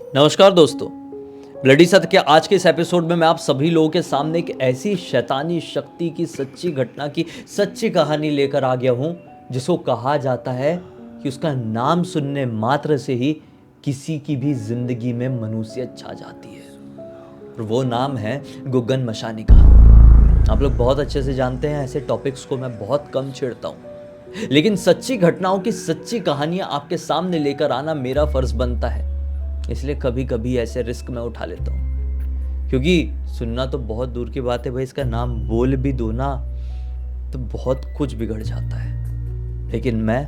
नमस्कार दोस्तों। ब्लडी सत्य के आज के इस एपिसोड में मैं आप सभी लोगों के सामने एक ऐसी शैतानी शक्ति की सच्ची घटना की सच्ची कहानी लेकर आ गया हूं जिसको कहा जाता है कि उसका नाम सुनने मात्र से ही किसी की भी जिंदगी में मनुष्यत छा जाती है। और वो नाम है गुग्गन मशानी का। आप लोग बहुत अच्छे से जानते हैं, ऐसे टॉपिक्स को मैं बहुत कम छेड़ता हूं, लेकिन सच्ची घटनाओं की सच्ची कहानियां आपके सामने लेकर आना मेरा फर्ज बनता है। इसलिए कभी कभी ऐसे रिस्क मैं उठा लेता हूँ, क्योंकि सुनना तो बहुत दूर की बात है भाई, इसका नाम बोल भी दो ना तो बहुत कुछ बिगड़ जाता है। लेकिन मैं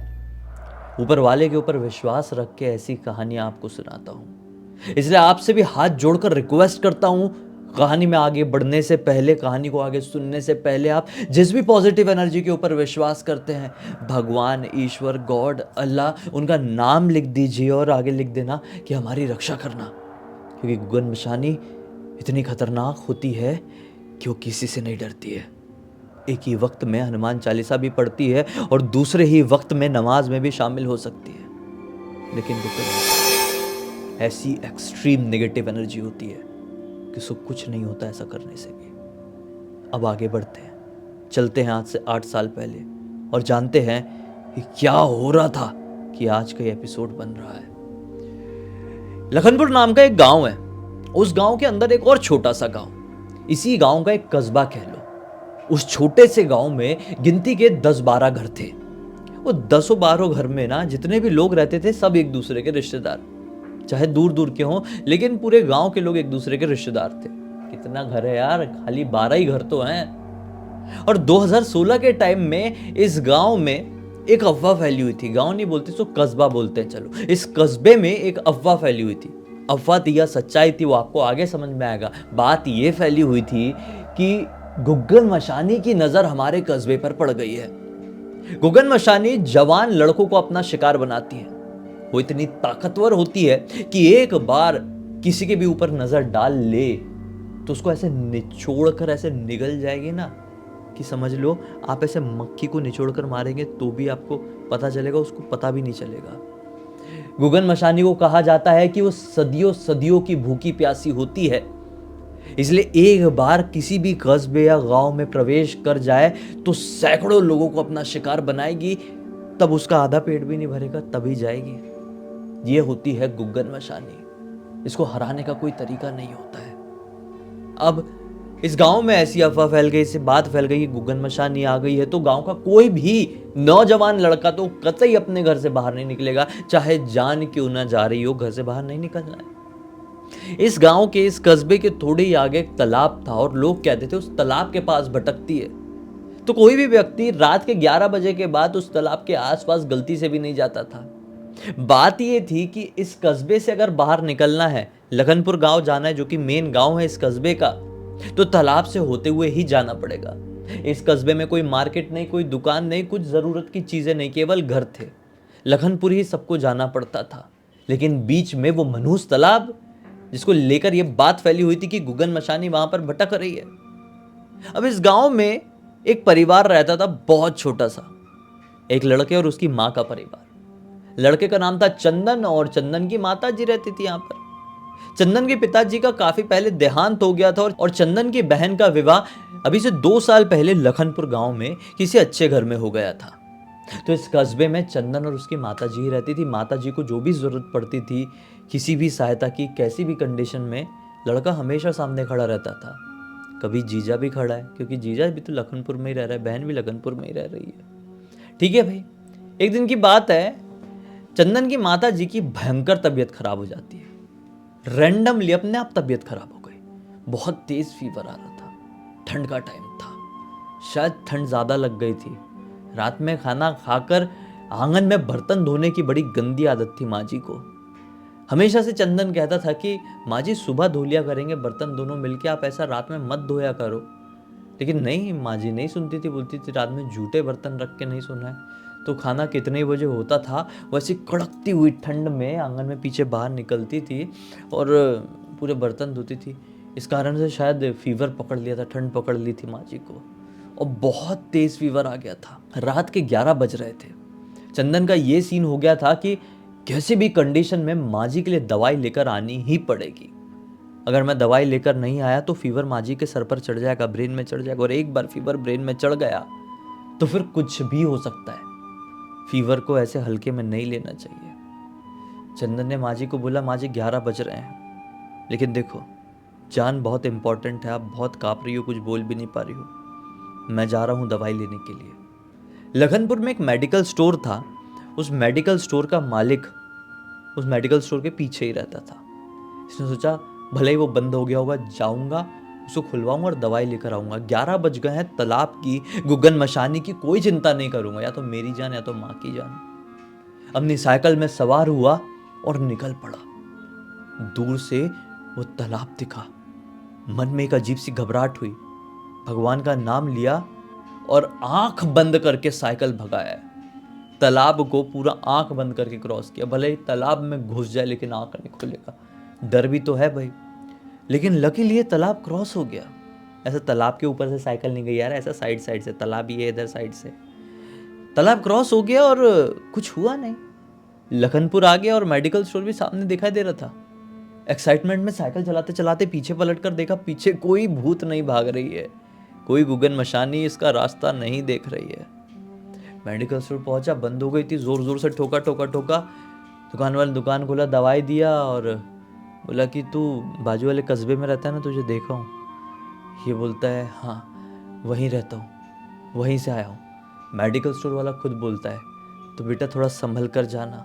ऊपर वाले के ऊपर विश्वास रख के ऐसी कहानियां आपको सुनाता हूँ। इसलिए आपसे भी हाथ जोड़कर रिक्वेस्ट करता हूँ, कहानी में आगे बढ़ने से पहले, कहानी को आगे सुनने से पहले आप जिस भी पॉजिटिव एनर्जी के ऊपर विश्वास करते हैं, भगवान, ईश्वर, गॉड, अल्लाह, उनका नाम लिख दीजिए और आगे लिख देना कि हमारी रक्षा करना। क्योंकि गुग्गन मशानी इतनी खतरनाक होती है कि वो किसी से नहीं डरती है। एक ही वक्त में हनुमान चालीसा भी पढ़ती है और दूसरे ही वक्त में नमाज में भी शामिल हो सकती है। लेकिन गुग्गन ऐसी एक्सट्रीम नेगेटिव एनर्जी होती है कि उसको कुछ नहीं होता ऐसा करने से भी। अब आगे बढ़ते हैं, चलते हैं आज से 8 साल पहले और जानते हैं कि क्या हो रहा था कि आज का एपिसोड बन रहा है। लखनपुर नाम का एक गांव है। उस गांव के अंदर एक और छोटा सा गांव, इसी गांव का एक कस्बा कह लो। उस छोटे से गांव में गिनती के 10-12 घर थे। वो 10-12 घर में ना जितने भी लोग रहते थे सब एक दूसरे के रिश्तेदार, चाहे दूर दूर के हों, लेकिन पूरे गांव के लोग एक दूसरे के रिश्तेदार थे। कितना घर है यार, खाली 12 ही घर तो हैं। और 2016 के टाइम में इस गांव में एक अफवाह फैली हुई थी। गांव नहीं बोलते तो कस्बा बोलते हैं, चलो। इस कस्बे में एक अफवाह फैली हुई थी। अफवाह थी या सच्चाई थी वो आपको आगे समझ में आएगा। बात ये फैली हुई थी कि गुग्गन मशानी की नजर हमारे कस्बे पर पड़ गई है। गुग्गन मशानी जवान लड़कों को अपना शिकार बनाती है। वो इतनी ताकतवर होती है कि एक बार किसी के भी ऊपर नजर डाल ले तो उसको ऐसे निचोड़ कर ऐसे निगल जाएगी ना कि समझ लो आप ऐसे मक्खी को निचोड़ कर मारेंगे तो भी आपको पता चलेगा, उसको पता भी नहीं चलेगा। गुग्गन मशानी को कहा जाता है कि वो सदियों सदियों की भूखी प्यासी होती है। इसलिए एक बार किसी भी कस्बे या गांव में प्रवेश कर जाए तो सैकड़ों लोगों को अपना शिकार बनाएगी, तब उसका आधा पेट भी नहीं भरेगा तभी जाएगी। ये होती है गुग्गन मशानी। इसको हराने का कोई तरीका नहीं होता है। अब इस गांव में ऐसी अफवाह फैल गई, इससे बात फैल गई कि गुग्गन मशानी आ गई है, तो गांव का कोई भी नौजवान लड़का तो कतई अपने घर से बाहर नहीं निकलेगा, चाहे जान क्यों ना जा रही हो, घर से बाहर नहीं निकलना है। इस गांव के, इस कस्बे के थोड़े ही आगे एक तालाब था और लोग कहते थे उस तालाब के पास भटकती है। तो कोई भी व्यक्ति रात के 11 बजे के बाद उस तालाब के आसपास गलती से भी नहीं जाता था। बात यह थी कि इस कस्बे से अगर बाहर निकलना है, लखनपुर गांव जाना है जो कि मेन गांव है इस कस्बे का, तो तालाब से होते हुए ही जाना पड़ेगा। इस कस्बे में कोई मार्केट नहीं, कोई दुकान नहीं, कुछ जरूरत की चीजें नहीं, केवल घर थे। लखनपुर ही सबको जाना पड़ता था। लेकिन बीच में वो मनहूस तालाब, जिसको लेकर यह बात फैली हुई थी कि गुग्गन मशानी वहां पर भटक रही है। अब इस गांव में एक परिवार रहता था, बहुत छोटा सा, एक लड़के और उसकी मां का परिवार। लड़के का नाम था चंदन और चंदन की माता जी रहती थी यहाँ पर। चंदन के पिताजी का काफी पहले देहांत हो गया था और चंदन की बहन का विवाह अभी से 2 साल पहले लखनपुर गांव में किसी अच्छे घर में हो गया था। तो इस कस्बे में चंदन और उसकी माता जी ही रहती थी। माता जी को जो भी जरूरत पड़ती थी, किसी भी सहायता की, कैसी भी कंडीशन में, लड़का हमेशा सामने खड़ा रहता था। कभी जीजा भी खड़ा है, क्योंकि जीजा भी तो लखनपुर में ही रह रहा है, बहन भी लखनपुर में ही रह रही है। ठीक है भाई। एक दिन की बात है, चंदन की माता जी की भयंकर तबीयत खराब हो जाती है। रैंडमली अपने आप तबीयत खराब हो गई। बहुत तेज फीवर आ रहा था, ठंड का टाइम था, शायद ठंड ज्यादा लग गई थी। रात में खाना खाकर आंगन में बर्तन धोने की बड़ी गंदी आदत थी माँ जी को। हमेशा से चंदन कहता था कि माँ जी सुबह धो लिया करेंगे बर्तन दोनों मिलके, आप ऐसा रात में मत धोया करो। लेकिन नहीं, माँ जी नहीं सुनती थी, बोलती थी रात में जूठे बर्तन रख के नहीं सोना है। तो खाना कितने बजे होता था, वैसे कड़कती हुई ठंड में आंगन में पीछे बाहर निकलती थी और पूरे बर्तन धोती थी। इस कारण से शायद फीवर पकड़ लिया था, ठंड पकड़ ली थी माँ जी को और बहुत तेज फीवर आ गया था। रात के 11 बज रहे थे। चंदन का ये सीन हो गया था कि कैसे भी कंडीशन में माँ जी के लिए दवाई लेकर आनी ही पड़ेगी। अगर मैं दवाई लेकर नहीं आया तो फीवर माँ जी के सर पर चढ़ जाएगा, ब्रेन में चढ़ जाएगा, और एक बार फीवर ब्रेन में चढ़ गया तो फिर कुछ भी हो सकता है। फीवर को ऐसे हल्के में नहीं लेना चाहिए। चंदन ने माँ जी को बोला, माँ जी 11 बज रहे हैं, लेकिन देखो जान बहुत इंपॉर्टेंट है, आप बहुत काँप रही हो, कुछ बोल भी नहीं पा रही हो, मैं जा रहा हूँ दवाई लेने के लिए। लखनपुर में एक मेडिकल स्टोर था, उस मेडिकल स्टोर का मालिक उस मेडिकल स्टोर के पीछे ही रहता था। इसने सोचा भले ही वो बंद हो गया होगा, जाऊंगा उसको खुलवाऊंगा और दवाई लेकर आऊंगा। 11 बज गए हैं, तालाब की, गुग्गन मशानी की कोई चिंता नहीं करूंगा, या तो मेरी जान या तो माँ की जान। अपनी साइकिल में सवार हुआ और निकल पड़ा। दूर से वो तालाब दिखा, मन में एक अजीब सी घबराहट हुई, भगवान का नाम लिया और आंख बंद करके साइकिल भगाया। तालाब को पूरा आंख बंद करके क्रॉस किया। भले ही तालाब में घुस जाए लेकिन आंख नहीं खुलेगा, डर भी तो है भाई। लेकिन लकीली ये तालाब क्रॉस हो गया। ऐसा तालाब के ऊपर से साइकिल नहीं गई यार, ऐसा साइड साइड से, तालाब ही है इधर साइड से। तालाब क्रॉस हो गया और कुछ हुआ नहीं। लखनपुर आ गया और मेडिकल स्टोर भी सामने दिखाई दे रहा था। एक्साइटमेंट में साइकिल चलाते चलाते पीछे पलट कर देखा, पीछे कोई भूत नहीं भाग रही है, कोई गुगन मशानी इसका रास्ता नहीं देख रही है। मेडिकल स्टोर पहुंचा, बंद हो गई थी, जोर जोर से ठोका ठोका ठोका। दुकान वाले दुकान खोला, दवाई दिया और बोला कि तू बाजू वाले कस्बे में रहता है ना, तुझे देखा हूँ। ये बोलता है हाँ वहीं रहता हूँ, वहीं से आया हूँ। मेडिकल स्टोर वाला खुद बोलता है तो बेटा थोड़ा संभल कर जाना,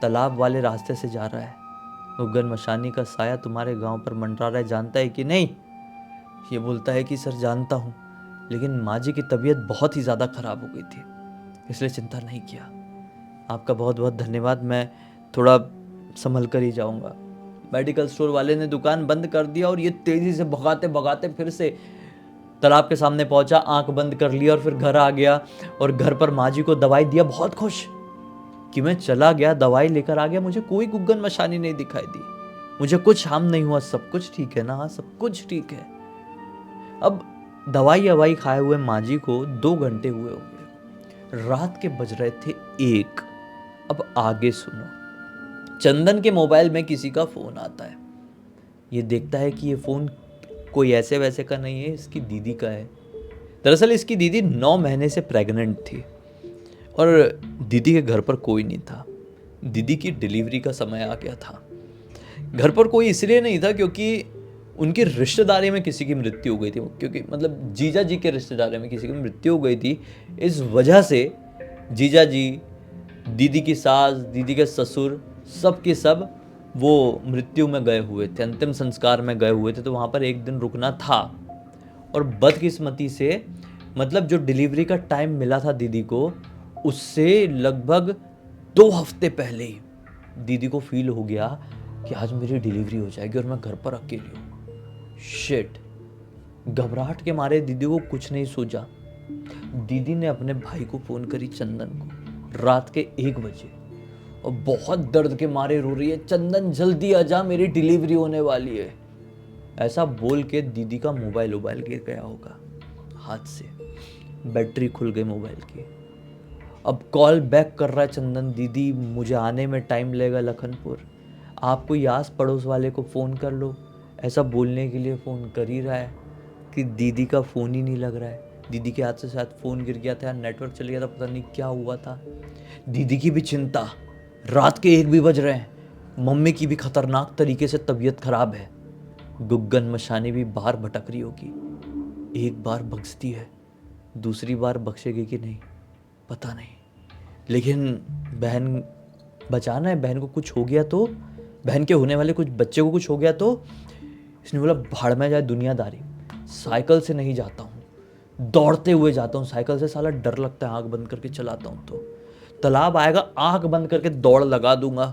तालाब वाले रास्ते से जा रहा है, गुग्गन मशानी का साया तुम्हारे गांव पर मंडरा रहा है, जानता है कि नहीं? ये बोलता है कि सर जानता हूँ, लेकिन माँ जी की तबीयत बहुत ही ज़्यादा ख़राब हो गई थी, इसलिए चिंता नहीं किया। आपका बहुत बहुत धन्यवाद, मैं थोड़ा संभल कर ही जाऊँगा। मेडिकल स्टोर वाले ने दुकान बंद कर दिया और ये तेज़ी से भगाते भगाते फिर से तालाब के सामने पहुंचा, आंख बंद कर लिया और फिर घर आ गया और घर पर माँ जी को दवाई दिया। बहुत खुश कि मैं चला गया, दवाई लेकर आ गया, मुझे कोई गुग्गन मशानी नहीं दिखाई दी, मुझे कुछ हार्म नहीं हुआ, सब कुछ ठीक है ना? हाँ सब कुछ ठीक है। अब दवाई खाए हुए माँ जी को 2 घंटे हुए होंगे, रात के बज रहे थे 1। अब आगे सुनो। चंदन के मोबाइल में किसी का फ़ोन आता है। ये देखता है कि ये फ़ोन कोई ऐसे वैसे का नहीं है, इसकी दीदी का है। दरअसल इसकी दीदी 9 महीने से प्रेग्नेंट थी और दीदी के घर पर कोई नहीं था। दीदी की डिलीवरी का समय आ गया था। घर पर कोई इसलिए नहीं था क्योंकि उनकी रिश्तेदारी में किसी की मृत्यु हो गई थी, क्योंकि मतलब जीजा जी के रिश्तेदारी में किसी की मृत्यु हो गई थी। इस वजह से जीजा जी, दीदी की सास, दीदी के ससुर, सब के सब वो मृत्यु में गए हुए थे, अंतिम संस्कार में गए हुए थे, तो वहाँ पर एक दिन रुकना था। और बदकिस्मती से मतलब जो डिलीवरी का टाइम मिला था दीदी को, उससे लगभग 2 हफ्ते पहले ही दीदी को फील हो गया कि आज मेरी डिलीवरी हो जाएगी और मैं घर पर अकेली हूँ। शिट। घबराहट के मारे दीदी को कुछ नहीं सूझा। दीदी ने अपने भाई को फ़ोन करी, चंदन को, रात के 1 बजे, और बहुत दर्द के मारे रो रही है, चंदन जल्दी आजा मेरी डिलीवरी होने वाली है। ऐसा बोल के दीदी का मोबाइल गिर गया होगा हाथ से, बैटरी खुल गई मोबाइल की। अब कॉल बैक कर रहा है चंदन, दीदी मुझे आने में टाइम लगेगा लखनपुर, आप कोई आस पड़ोस वाले को फ़ोन कर लो। ऐसा बोलने के लिए फ़ोन कर ही रहा है कि दीदी का फ़ोन ही नहीं लग रहा है। दीदी के हाथ से शायद फ़ोन गिर गया था, नेटवर्क चल गया था, पता नहीं क्या हुआ था। दीदी की भी चिंता, रात के 1 भी बज रहे हैं, मम्मी की भी खतरनाक तरीके से तबीयत खराब है, गुग्गन मशानी भी बाहर भटक रही होगी। एक बार बख्शती है, दूसरी बार बख्शेगी कि नहीं पता नहीं, लेकिन बहन बचाना है। बहन को कुछ हो गया तो, बहन के होने वाले कुछ बच्चे को कुछ हो गया तो, इसने बोला भाड़ में जाए दुनियादारी, साइकिल से नहीं जाता हूँ, दौड़ते हुए जाता हूँ साइकिल से, साला डर लगता है, आँख बंद करके चलाता हूँ तो तालाब आएगा, आंख बंद करके दौड़ लगा दूंगा,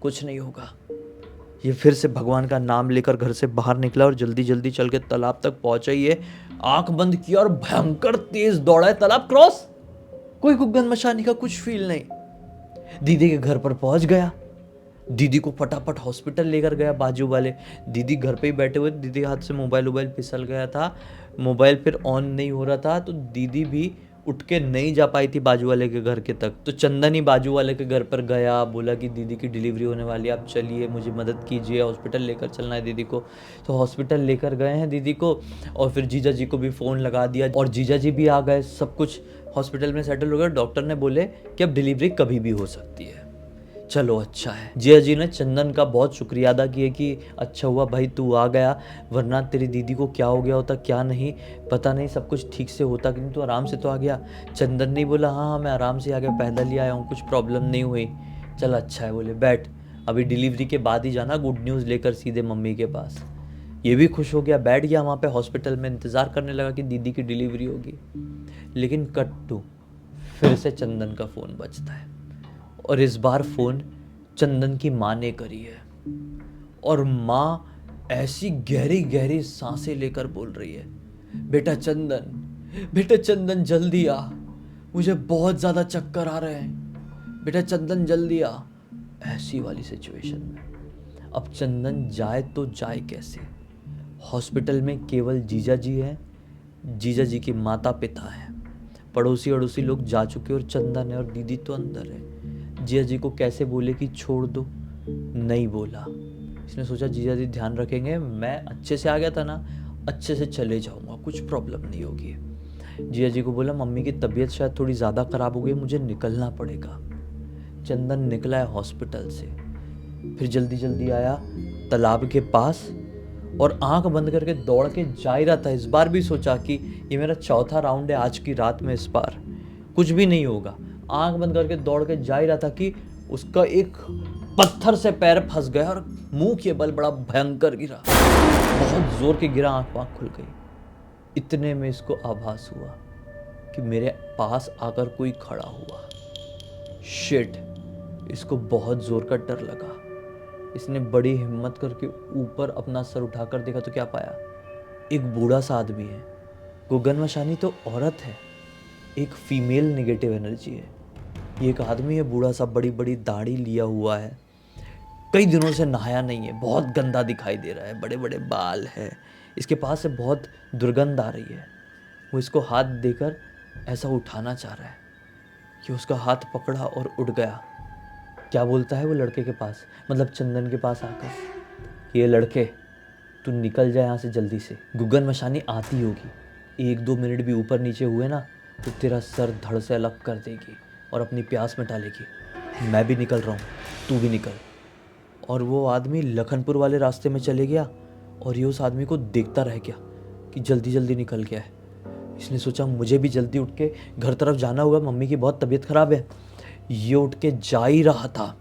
कुछ नहीं होगा। ये फिर से भगवान का नाम लेकर घर से बाहर निकला और जल्दी जल्दी चल के तालाब तक पहुंचा। ये आंख बंद किया और भयंकर तेज दौड़ा है, तालाब क्रॉस, कोई गुग्गन मशानी का कुछ फील नहीं। दीदी के घर पर पहुंच गया, दीदी को फटाफट हॉस्पिटल लेकर गया बाजू वाले। दीदी घर पे ही बैठे हुए, दीदी के हाथ से मोबाइल फिसल गया था, मोबाइल फिर ऑन नहीं हो रहा था, तो दीदी भी उठ के नहीं जा पाई थी बाजू वाले के घर के तक। तो चंदन ही बाजू वाले के घर पर गया, बोला कि दीदी की डिलीवरी होने वाली है, आप चलिए, मुझे मदद कीजिए, हॉस्पिटल लेकर चलना है दीदी को। तो हॉस्पिटल लेकर गए हैं दीदी को, और फिर जीजा जी को भी फ़ोन लगा दिया और जीजा जी भी आ गए। सब कुछ हॉस्पिटल में सेटल हो गया। डॉक्टर ने बोले कि अब डिलीवरी कभी भी हो सकती है। चलो अच्छा है। जिया जी ने चंदन का बहुत शुक्रिया अदा किया कि अच्छा हुआ भाई तू आ गया, वरना तेरी दीदी को क्या हो गया होता क्या नहीं पता नहीं, सब कुछ ठीक से होता कि नहीं, तू आराम से तो आ गया। चंदन ने बोला हाँ हाँ मैं आराम से आ गया, पैदल ही आया हूँ, कुछ प्रॉब्लम नहीं हुई। चल अच्छा है। बोले बैठ, अभी डिलीवरी के बाद ही जाना गुड न्यूज़ लेकर सीधे मम्मी के पास। ये भी खुश हो गया, बैठ गया वहाँ पे हॉस्पिटल में, इंतज़ार करने लगा कि दीदी की डिलीवरी होगी। लेकिन कट टू, फिर से चंदन का फ़ोन बजता है और इस बार फ़ोन चंदन की माँ ने करी है। और माँ ऐसी गहरी गहरी सांसें लेकर बोल रही है, बेटा चंदन जल्दी आ, मुझे बहुत ज़्यादा चक्कर आ रहे हैं, बेटा चंदन जल्दी आ। ऐसी वाली सिचुएशन में अब चंदन जाए तो जाए कैसे? हॉस्पिटल में केवल जीजा जी हैं, जीजा जी के माता पिता हैं, पड़ोसी अड़ोसी लोग जा चुके और चंदन है और दीदी तो अंदर है। जीजा जी को कैसे बोले कि छोड़ दो, नहीं बोला। इसने सोचा जीजा जी ध्यान रखेंगे, मैं अच्छे से आ गया था ना, अच्छे से चले जाऊंगा, कुछ प्रॉब्लम नहीं होगी। जीजा जी को बोला मम्मी की तबीयत शायद थोड़ी ज़्यादा ख़राब हो गई, मुझे निकलना पड़ेगा। चंदन निकला है हॉस्पिटल से, फिर जल्दी जल्दी आया तालाब के पास और आंख बंद करके दौड़ के जा ही रहा था। इस बार भी सोचा कि ये मेरा चौथा राउंड है आज की रात में, इस बार कुछ भी नहीं होगा। आंख बंद करके दौड़ के जा ही रहा था कि उसका एक पत्थर से पैर फंस गया और मुंह के बल बड़ा भयंकर गिरा, बहुत जोर के गिरा, आंख खुल गई। इतने में इसको आभास हुआ कि मेरे पास आकर कोई खड़ा हुआ। शिट, इसको बहुत जोर का डर लगा। इसने बड़ी हिम्मत करके ऊपर अपना सर उठाकर देखा तो क्या पाया, एक बूढ़ा सा आदमी है। गुगन मशानी तो औरत है, एक फीमेल नेगेटिव एनर्जी है। ये एक आदमी है बूढ़ा सा, बड़ी बड़ी दाढ़ी लिया हुआ है, कई दिनों से नहाया नहीं है, बहुत गंदा दिखाई दे रहा है, बड़े बड़े बाल है, इसके पास से बहुत दुर्गंध आ रही है। वो इसको हाथ देकर ऐसा उठाना चाह रहा है कि उसका हाथ पकड़ा और उठ गया। क्या बोलता है वो लड़के के पास, मतलब चंदन के पास आकर, कि ये लड़के तू निकल जाए यहाँ से जल्दी से, गुगन मशानी आती होगी, 1-2 मिनट भी ऊपर नीचे हुए ना तो तेरा सर धड़ से अलग कर देगी और अपनी प्यास मिटा लेगी। मैं भी निकल रहा हूँ, तू भी निकल। और वो आदमी लखनपुर वाले रास्ते में चले गया और ये उस आदमी को देखता रह गया कि जल्दी जल्दी निकल गया है। इसने सोचा मुझे भी जल्दी उठ के घर तरफ जाना होगा, मम्मी की बहुत तबीयत ख़राब है। ये उठ के जा ही रहा था,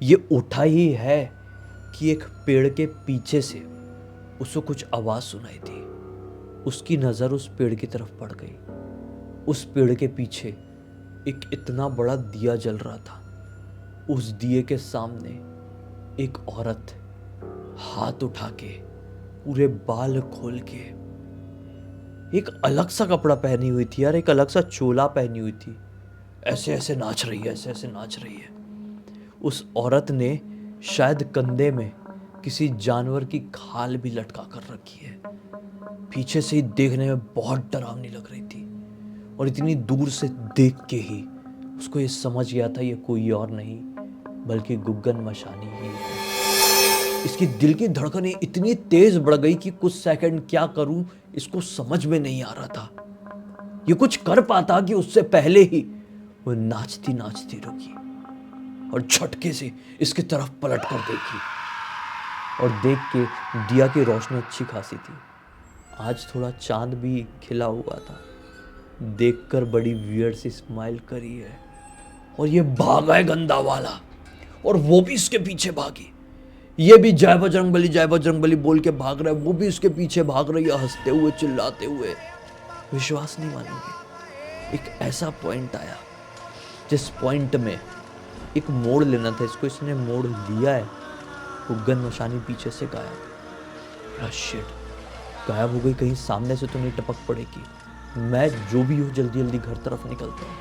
ये उठा ही है कि एक पेड़ के पीछे से उसको कुछ आवाज़ सुनाई दी। उसकी नज़र उस पेड़ की तरफ पड़ गई। उस पेड़ के पीछे एक इतना बड़ा दिया जल रहा था। उस दिए के सामने एक औरत हाथ उठा के, पूरे बाल खोल के, एक अलग सा कपड़ा पहनी हुई थी यार, एक अलग सा चोला पहनी हुई थी, ऐसे ऐसे नाच रही है, ऐसे ऐसे नाच रही है। उस औरत ने शायद कंधे में किसी जानवर की खाल भी लटका कर रखी है। पीछे से ही देखने में बहुत डरावनी लग रही थी और इतनी दूर से देख के ही उसको ये समझ गया था ये कोई और नहीं बल्कि गुगन मशानी ही है। इसकी दिल की धड़कनें इतनी तेज बढ़ गई कि कुछ सेकंड क्या करूं इसको समझ में नहीं आ रहा था। ये कुछ कर पाता कि उससे पहले ही वो नाचती नाचती रुकी और झटके से इसकी तरफ पलट कर देखी और देख के दिया की रोशनी अच्छी खासी थी। आज थोड़ा चांद भी खिला हुआ था। देखकर बड़ी वियर्ड सी स्माइल करी है और ये भागा है गंदा वाला, और वो भी इसके पीछे भागी। ये भी जय बजरंग बली बोल के भाग रहा है, वो भी इसके पीछे भाग रही है हंसते हुए चिल्लाते हुए। विश्वास नहीं मानोगे, एक ऐसा पॉइंट आया जिस पॉइंट में एक मोड़ लेना था इसको, इसने मोड़ लिया है। गुगन मशानी पीछे से गायब। शिट, गायब हो गई, कहीं सामने से तो नहीं टपक पड़ेगी। मैं जो भी हूँ जल्दी जल्दी घर तरफ निकलता हूँ।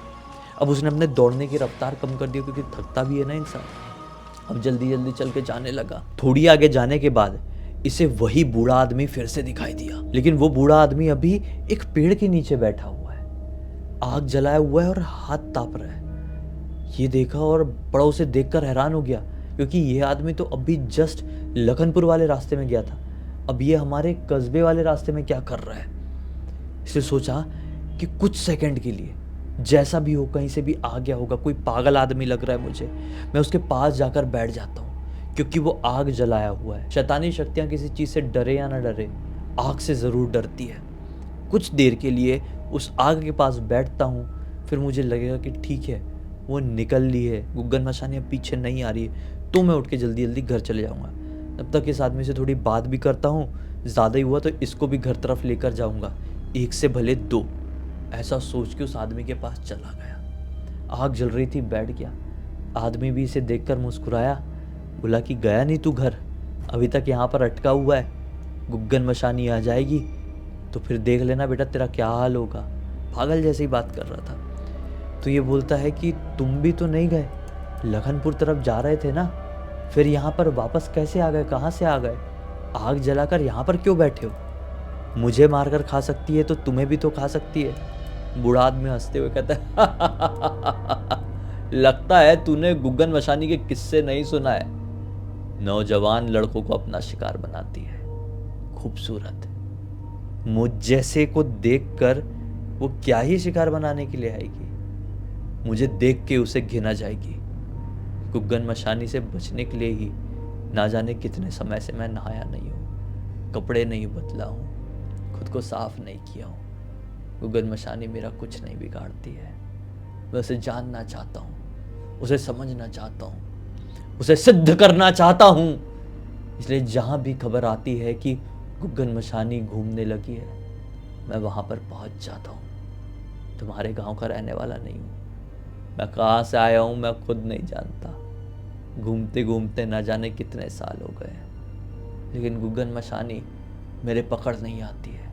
अब उसने अपने दौड़ने की रफ्तार कम कर दी क्योंकि थकता भी है ना इंसान। अब जल्दी जल्दी चल के जाने लगा। थोड़ी आगे जाने के बाद इसे वही बूढ़ा आदमी फिर से दिखाई दिया, लेकिन वो बूढ़ा आदमी अभी एक पेड़ के नीचे बैठा हुआ है। आग जलाया हुआ है और हाथ ताप रहा है। ये देखा और बड़ा उसे देखकर हैरान हो गया, क्योंकि ये आदमी तो अभी जस्ट लखनपुर वाले रास्ते में गया था, अब ये हमारे कस्बे वाले रास्ते में क्या कर रहा है। इसने सोचा कि कुछ सेकंड के लिए जैसा भी हो कहीं से भी आ गया होगा, कोई पागल आदमी लग रहा है मुझे, मैं उसके पास जाकर बैठ जाता हूँ, क्योंकि वो आग जलाया हुआ है। शैतानी शक्तियाँ किसी चीज़ से डरे या ना डरे, आग से ज़रूर डरती है। कुछ देर के लिए उस आग के पास बैठता हूँ, फिर मुझे लगेगा कि ठीक है वो निकल ली है, गुग्गन मशानी अब पीछे नहीं आ रही है, तो मैं उठ के जल्दी जल्दी घर चले जाऊँगा। तब तक इस आदमी से थोड़ी बात भी करता हूँ, ज़्यादा ही हुआ तो इसको भी घर तरफ लेकर जाऊँगा, एक से भले दो। ऐसा सोच के उस आदमी के पास चला गया। आग जल रही थी, बैठ गया। आदमी भी इसे देखकर मुस्कुराया, बोला कि गया नहीं तू घर, अभी तक यहाँ पर अटका हुआ है, गुग्गन मशानी आ जाएगी तो फिर देख लेना बेटा तेरा क्या हाल होगा। पागल जैसे ही बात कर रहा था। तो ये बोलता है कि तुम भी तो नहीं गए, लखनपुर तरफ जा रहे थे ना, फिर यहाँ पर वापस कैसे आ गए, कहाँ से आ गए, आग जलाकर यहाँ पर क्यों बैठे हो, मुझे मारकर खा सकती है तो तुम्हें भी तो खा सकती है। बूढ़ा आदमी हंसते हुए कहता है लगता है तूने गुग्गन मशानी के किस्से नहीं सुना है। नौजवान लड़कों को अपना शिकार बनाती है, खूबसूरत, मुझ जैसे को देखकर वो क्या ही शिकार बनाने के लिए आएगी, मुझे देख के उसे घिना जाएगी। गुग्गन मशानी से बचने के लिए ही ना जाने कितने समय से मैं नहाया नहीं हूँ, कपड़े नहीं बदला हूँ, खुद को साफ नहीं किया हूँ। गुग्गन मशानी मेरा कुछ नहीं बिगाड़ती है। मैं उसे जानना चाहता हूँ, उसे समझना चाहता हूँ, उसे सिद्ध करना चाहता हूँ। इसलिए जहाँ भी खबर आती है कि गुग्गन मशानी घूमने लगी है, मैं वहाँ पर पहुँच जाता हूँ। तुम्हारे गांव का रहने वाला नहीं हूँ, मैं कहाँ से आया हूँ मैं खुद नहीं जानता। घूमते घूमते ना जाने कितने साल हो गए, लेकिन गुग्गन मशानी मेरे पकड़ नहीं आती है।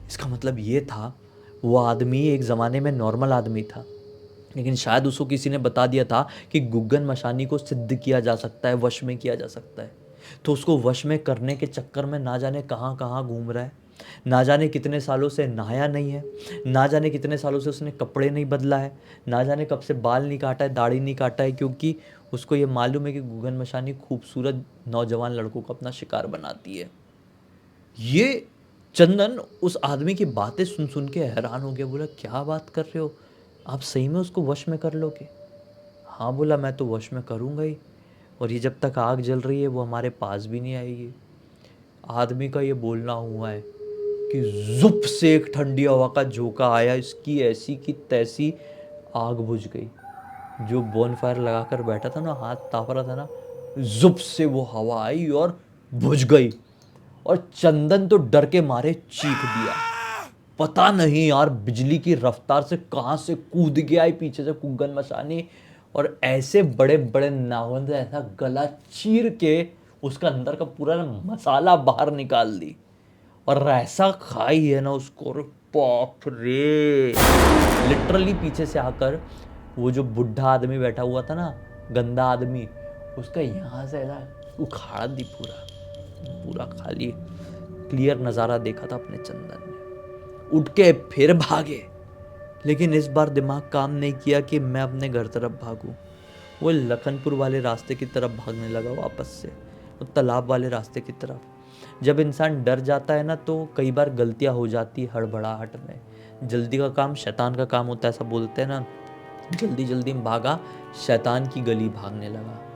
इसका मतलब ये था वो आदमी एक ज़माने में नॉर्मल आदमी था, लेकिन शायद उसको किसी ने बता दिया था कि गुग्गन मशानी को सिद्ध किया जा सकता है, वश में किया जा सकता है। तो उसको वश में करने के चक्कर में ना जाने कहाँ कहाँ घूम रहा है, ना जाने कितने सालों से नहाया नहीं है, ना जाने कितने सालों से उसने कपड़े नहीं बदला है, ना जाने कब से बाल नहीं काटा है, दाढ़ी नहीं काटा है, क्योंकि उसको ये मालूम है कि गुग्गन मशानी खूबसूरत नौजवान लड़कों को अपना शिकार बनाती है। ये चंदन उस आदमी की बातें सुन सुन के हैरान हो गया। बोला क्या बात कर रहे हो, आप सही में उसको वश में कर लोगे? हाँ बोला, मैं तो वश में करूँगा ही, और ये जब तक आग जल रही है वो हमारे पास भी नहीं आएगी। आदमी का ये बोलना हुआ है कि जुप से एक ठंडी हवा का झोंका आया, इसकी ऐसी की तैसी आग बुझ गई। जो बोनफायर लगाकर बैठा था ना, हाथ ताप रहा था ना, जुप से वो हवा आई और बुझ गई। और चंदन तो डर के मारे चीख दिया। पता नहीं यार बिजली की रफ्तार से कहाँ से कूद गया है पीछे से गुग्गन मशानी, और ऐसे बड़े बड़े नाखून से ऐसा गला चीर के उसका अंदर का पूरा मसाला बाहर निकाल दी, और ऐसा खाई है ना उसको, बाप रे। लिटरली पीछे से आकर वो जो बुढ़ा आदमी बैठा हुआ था ना, गंदा आदमी, उसका यहाँ से ऐसा उखाड़ दी, पूरा पूरा खाली क्लियर नज़ारा देखा था अपने चंदन ने। उठ के फिर भागे, लेकिन इस बार दिमाग काम नहीं किया कि मैं अपने घर तरफ भागूं। वो लखनपुर वाले रास्ते की तरफ भागने लगा वापस से, वो तालाब वाले रास्ते की तरफ। जब इंसान डर जाता है ना तो कई बार गलतियां हो जाती है हड़बड़ाहट में। जल्दी का काम शैतान का काम होता है, ऐसा बोलते हैं ना। जल्दी जल्दी में भागा, शैतान की गली भागने लगा।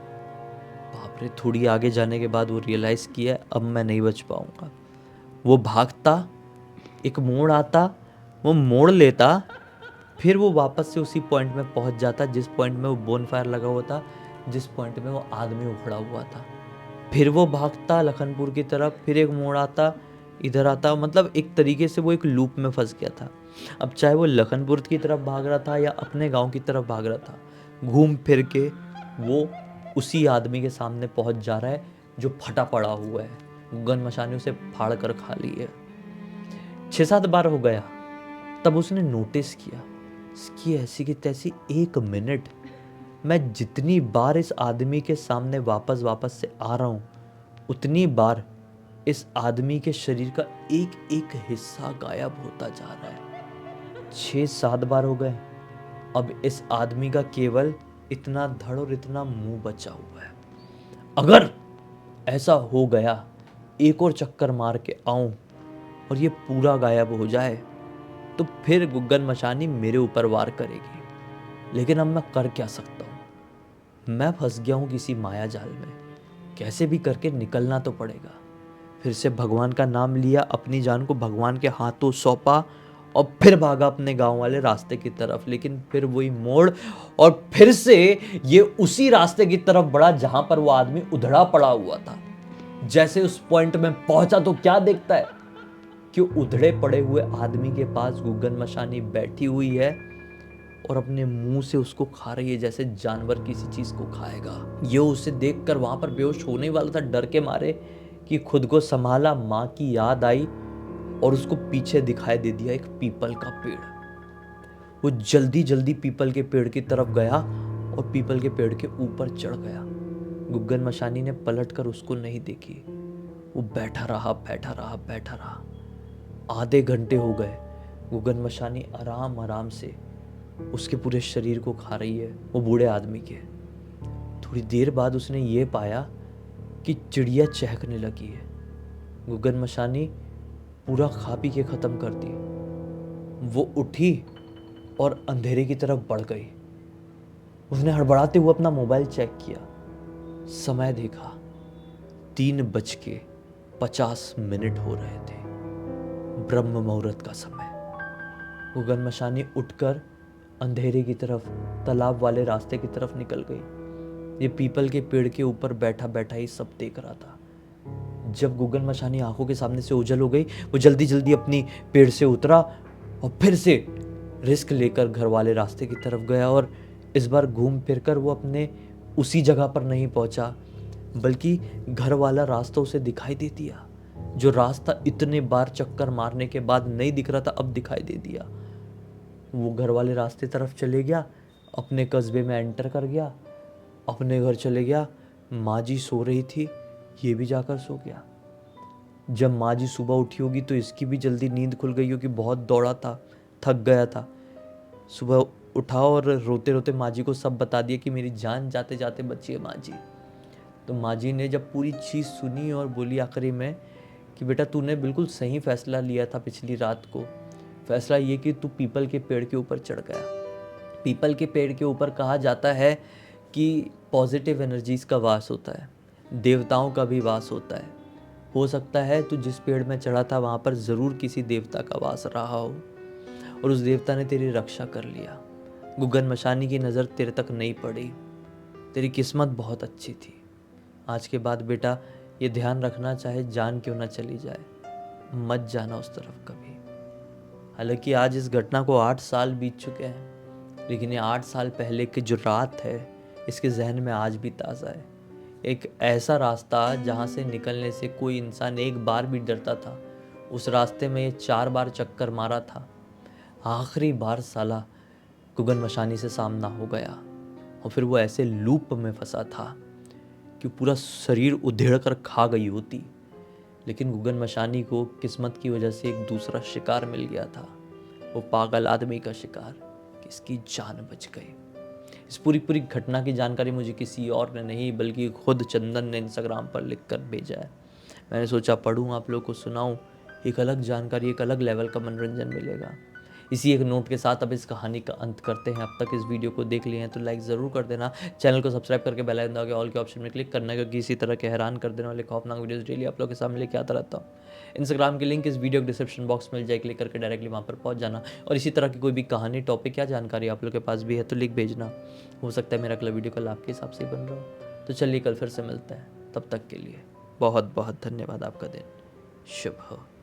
बाप रे, थोड़ी आगे जाने के बाद वो रियलाइज़ किया अब मैं नहीं बच पाऊंगा। वो भागता, एक मोड़ आता, वो मोड़ लेता, फिर वो वापस से उसी पॉइंट में पहुंच जाता जिस पॉइंट में वो बोनफायर लगा हुआ था, जिस पॉइंट में वो आदमी उखड़ा हुआ था। फिर वो भागता लखनपुर की तरफ, फिर एक मोड़ आता, इधर आता, मतलब एक तरीके से वो एक लूप में फंस गया था। अब चाहे वो लखनपुर की तरफ भाग रहा था या अपने गांव की तरफ भाग रहा था, घूम फिर के वो उसी आदमी के सामने पहुंच जा रहा है जो फटा पड़ा हुआ है। गुग्गन मशानी उसे फाड़ कर खा ली है। 6-7 बार हो गया, तब उसने नोटिस किया इसकी ऐसी की तैसी 1 मिनट मैं जितनी बार इस आदमी के सामने वापस से आ रहा हूँ, उतनी बार इस आदमी के शरीर का एक एक हिस्सा गायब होता जा रहा है। 6-7 बार हो गए। अब इस आदमी का केवल इतना धड़ और इतना मुंह बचा हुआ है। अगर ऐसा हो गया, एक और चक्कर मार के आऊं और ये पूरा गायब हो जाए, तो फिर गुग्गन मशानी मेरे ऊपर वार करेगी। लेकिन अब मैं कर क्या सकता हूं? मैं फंस गया हूं किसी माया जाल में। कैसे भी करके निकलना तो पड़ेगा। फिर से भगवान का नाम लिया, अपनी जान को भगवान के हाथों सौंपा और फिर भागा अपने गांव वाले रास्ते की तरफ। लेकिन फिर वही मोड़ और फिर से ये उसी रास्ते की तरफ बढ़ा जहां पर वो आदमी उधड़ा पड़ा हुआ था। जैसे उस पॉइंट में पहुंचा तो क्या देखता है कि उधड़े पड़े हुए आदमी के पास गुग्गन मशानी बैठी हुई है और अपने मुंह से उसको खा रही है जैसे जानवर किसी चीज को खाएगा। ये उसे देखकर वहां पर बेहोश होने वाला था, डर के मारे कि खुद को संभाला, माँ की याद आई और उसको पीछे दिखाई दे दिया एक पीपल का पेड़। वो जल्दी जल्दी पीपल के पेड़ की तरफ गया और पीपल के पेड़ के ऊपर चढ़ गया। गुग्गन मशानी ने पलटकर उसको नहीं देखी। वो बैठा रहा, बैठा रहा, बैठा रहा। आधे घंटे हो गए। गुग्गन मशानी आराम आराम से उसके पूरे शरीर को खा रही है, वो बूढ़े आदमी के। थोड़ी देर बाद उसने ये पाया कि चिड़िया चहकने लगी है। गुग्गन मशानी पूरा खा पी के खत्म कर दी। वो उठी और अंधेरे की तरफ बढ़ गई। उसने हड़बड़ाते हुए अपना मोबाइल चेक किया, समय देखा, 3:50 हो रहे थे, ब्रह्म मुहूर्त का समय। गुग्गन मशानी उठकर अंधेरे की तरफ, तालाब वाले रास्ते की तरफ निकल गई। ये पीपल के पेड़ के ऊपर बैठा बैठा ही सब देख रहा था। जब गुग्गन मशानी आंखों के सामने से ओझल हो गई, वो जल्दी जल्दी अपनी पेड़ से उतरा और फिर से रिस्क लेकर घर वाले रास्ते की तरफ गया। और इस बार घूम फिर कर वो अपने उसी जगह पर नहीं पहुंचा, बल्कि घर वाला रास्ता उसे दिखाई दे दिया। जो रास्ता इतने बार चक्कर मारने के बाद नहीं दिख रहा था, अब दिखाई दे दिया। वो घर वाले रास्ते तरफ चले गया, अपने कस्बे में एंटर कर गया, अपने घर चले गया। माँ जी सो रही थी, ये भी जाकर सो गया। जब माँ जी सुबह उठी होगी तो इसकी भी जल्दी नींद खुल गई होगी, बहुत दौड़ा था, थक गया था। सुबह उठा और रोते रोते माँ जी को सब बता दिया कि मेरी जान जाते जाते बची है माँ जी। तो माँ जी ने जब पूरी चीज़ सुनी और बोली आखिरी में कि बेटा तूने बिल्कुल सही फैसला लिया था पिछली रात को। फैसला ये कि तू पीपल के पेड़ के ऊपर चढ़ गया। पीपल के पेड़ के ऊपर कहा जाता है कि पॉजिटिव एनर्जीज का वास होता है, देवताओं का भी वास होता है। हो सकता है तू जिस पेड़ में चढ़ा था वहाँ पर ज़रूर किसी देवता का वास रहा हो और उस देवता ने तेरी रक्षा कर लिया। गुग्गन मशानी की नज़र तेरे तक नहीं पड़ी। तेरी किस्मत बहुत अच्छी थी। आज के बाद बेटा ये ध्यान रखना, चाहे जान क्यों ना चली जाए, मत जाना उस तरफ कभी। हालांकि आज इस घटना को 8 साल बीत चुके हैं, लेकिन ये 8 साल पहले की जो रात है इसके जहन में आज भी ताज़ा है। एक ऐसा रास्ता जहाँ से निकलने से कोई इंसान एक बार भी डरता था, उस रास्ते में ये 4 बार चक्कर मारा था। आखिरी बार साला गुग्गन मशानी से सामना हो गया और फिर वो ऐसे लूप में फंसा था कि पूरा शरीर उधेड़ कर खा गई होती। लेकिन गुग्गन मशानी को किस्मत की वजह से एक दूसरा शिकार मिल गया था, वो पागल आदमी का शिकार, किसकी जान बच गई। इस पूरी घटना की जानकारी मुझे किसी और ने नहीं बल्कि खुद चंदन ने इंस्टाग्राम पर लिखकर भेजा है। मैंने सोचा पढ़ूँ, आप लोग को सुनाऊँ, एक अलग जानकारी, एक अलग लेवल का मनोरंजन मिलेगा। इसी एक नोट के साथ अब इस कहानी का अंत करते हैं। अब तक इस वीडियो को देख लिए हैं तो लाइक ज़रूर कर देना, चैनल को सब्सक्राइब करके बेल आइकन दबा के ऑल के ऑप्शन में क्लिक करना, क्योंकि इसी तरह के हैरान कर देने वाले खौफनाक वीडियोस डेली आप लोग के सामने लेके आता रहता हूँ। इंस्टाग्राम की लिंक इस वीडियो के डिस्क्रिप्शन बॉक्स में मिल जाए, क्लिक करके डायरेक्टली वहाँ पर पहुँच जाना। और इसी तरह की कोई भी कहानी, टॉपिक या जानकारी आप लोग के पास भी है तो लिख भेजना। हो सकता है मेरा अगला वीडियो कल आपके हिसाब से बन रहा हो। तो चलिए कल फिर से मिलते हैं, तब तक के लिए बहुत बहुत धन्यवाद। आपका दिन शुभ हो।